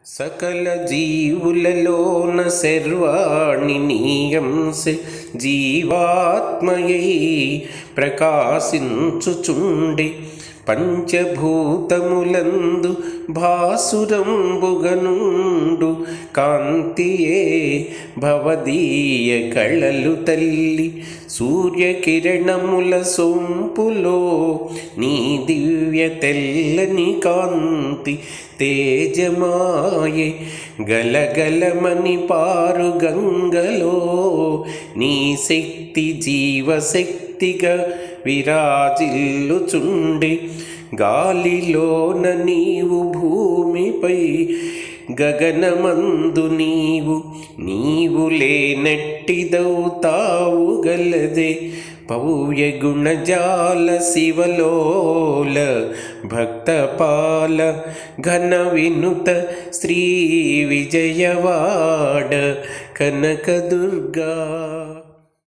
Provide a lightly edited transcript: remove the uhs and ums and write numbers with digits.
సకల జీవులలోన సర్వాణి నీయంసె జీవాత్మయై ప్రకాశించుచుండే పంచభూతములందు భాసురంబుగనుండు కాంతియే భవదీయ కళలు తల్లి సూర్యకిరణముల సొంపులో నీ దివ్య తెల్లని కాంతి తేజమాయే గలగలమని పారు గంగలో నీ శక్తి జీవశక్తిగా విరాజిల్లుచుండే గాలిలోన నీవు భూమిపై గగనమందు నీవు లేనట్టిదవుతావు గలదే పౌయ గుణజాల శివలోల భక్తపాల ఘన వినుత శ్రీ విజయవాడ కనకదుర్గా.